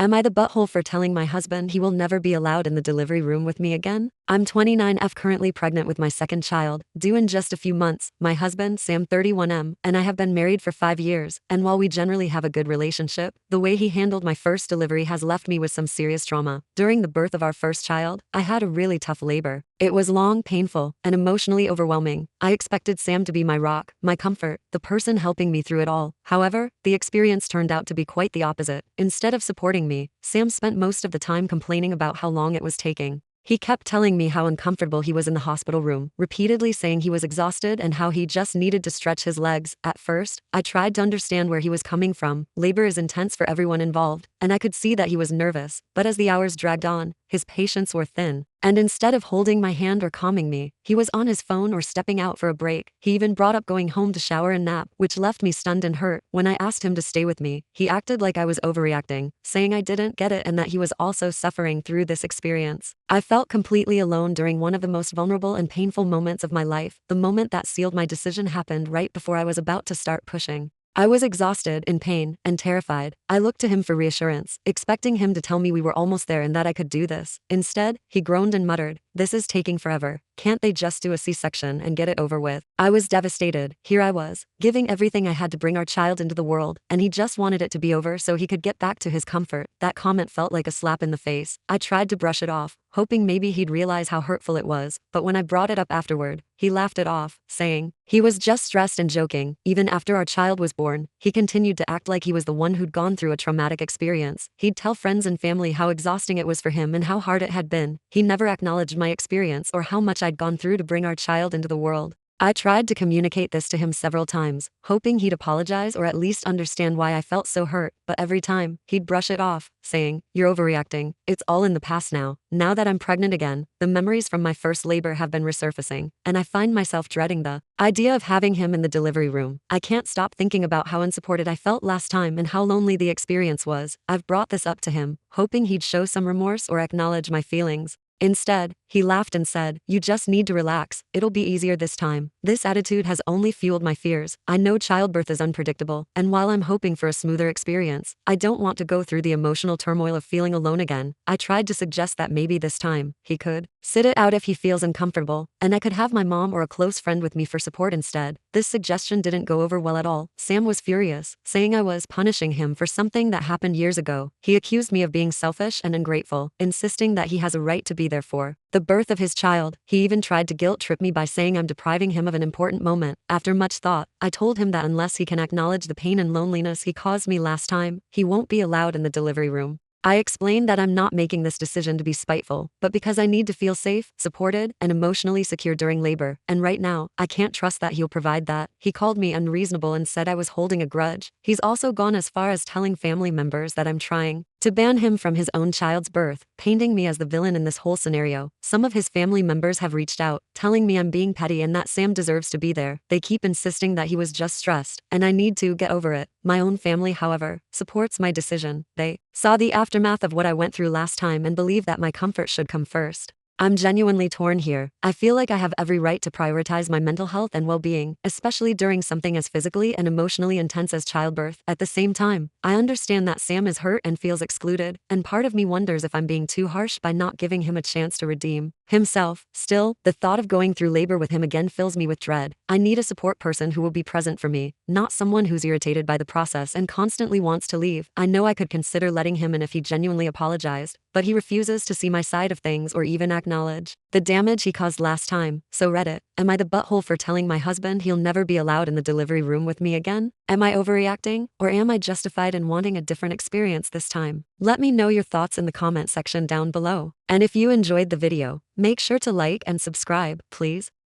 Am I the butthole for telling my husband he will never be allowed in the delivery room with me again? I'm 29F, currently pregnant with my second child, due in just a few months. My husband, Sam 31M, and I have been married for 5 years, and while we generally have a good relationship, the way he handled my first delivery has left me with some serious trauma. During the birth of our first child, I had a really tough labor. It was long, painful, and emotionally overwhelming. I expected Sam to be my rock, my comfort, the person helping me through it all. However, the experience turned out to be quite the opposite. Instead of supporting me, Sam spent most of the time complaining about how long it was taking. He kept telling me how uncomfortable he was in the hospital room, repeatedly saying he was exhausted and how he just needed to stretch his legs. At first, I tried to understand where he was coming from. Labor is intense for everyone involved, and I could see that he was nervous. But as the hours dragged on, his patience wore thin. And instead of holding my hand or calming me, he was on his phone or stepping out for a break. He even brought up going home to shower and nap, which left me stunned and hurt. When I asked him to stay with me, he acted like I was overreacting, saying I didn't get it and that he was also suffering through this experience. I felt completely alone during one of the most vulnerable and painful moments of my life. The moment that sealed my decision happened right before I was about to start pushing. I was exhausted, in pain, and terrified. I looked to him for reassurance, expecting him to tell me we were almost there and that I could do this. Instead, he groaned and muttered, "This is taking forever. Can't they just do a C-section and get it over with?" I was devastated. Here I was, giving everything I had to bring our child into the world, and he just wanted it to be over so he could get back to his comfort. That comment felt like a slap in the face. I tried to brush it off, hoping maybe he'd realize how hurtful it was, but when I brought it up afterward, he laughed it off, saying he was just stressed and joking. Even after our child was born, he continued to act like he was the one who'd gone through a traumatic experience. He'd tell friends and family how exhausting it was for him and how hard it had been. He never acknowledged my experience or how much I'd gone through to bring our child into the world. I tried to communicate this to him several times, hoping he'd apologize or at least understand why I felt so hurt, but every time, he'd brush it off, saying, "You're overreacting. It's all in the past now." Now that I'm pregnant again, the memories from my first labor have been resurfacing, and I find myself dreading the idea of having him in the delivery room. I can't stop thinking about how unsupported I felt last time and how lonely the experience was. I've brought this up to him, hoping he'd show some remorse or acknowledge my feelings. Instead, he laughed and said, "You just need to relax. It'll be easier this time." This attitude has only fueled my fears. I know childbirth is unpredictable, and while I'm hoping for a smoother experience, I don't want to go through the emotional turmoil of feeling alone again. I tried to suggest that maybe this time, he could sit it out if he feels uncomfortable, and I could have my mom or a close friend with me for support instead. This suggestion didn't go over well at all. Sam was furious, saying I was punishing him for something that happened years ago. He accused me of being selfish and ungrateful, insisting that he has a right to be there for the birth of his child. He even tried to guilt trip me by saying I'm depriving him of an important moment. After much thought, I told him that unless he can acknowledge the pain and loneliness he caused me last time, he won't be allowed in the delivery room. I explained that I'm not making this decision to be spiteful, but because I need to feel safe, supported, and emotionally secure during labor, and right now, I can't trust that he'll provide that. He called me unreasonable and said I was holding a grudge. He's also gone as far as telling family members that I'm trying to ban him from his own child's birth, painting me as the villain in this whole scenario. Some of his family members have reached out, telling me I'm being petty and that Sam deserves to be there. They keep insisting that he was just stressed, and I need to get over it. My own family, however, supports my decision. They saw the aftermath of what I went through last time and believe that my comfort should come first. I'm genuinely torn here. I feel like I have every right to prioritize my mental health and well-being, especially during something as physically and emotionally intense as childbirth. At the same time, I understand that Sam is hurt and feels excluded, and part of me wonders if I'm being too harsh by not giving him a chance to redeem himself. Still, the thought of going through labor with him again fills me with dread. I need a support person who will be present for me, not someone who's irritated by the process and constantly wants to leave. I know I could consider letting him in if he genuinely apologized, but he refuses to see my side of things or even acknowledge the damage he caused last time. So Reddit, am I the butthole for telling my husband he'll never be allowed in the delivery room with me again? Am I overreacting, or am I justified in wanting a different experience this time? Let me know your thoughts in the comment section down below. And if you enjoyed the video, make sure to like and subscribe, please.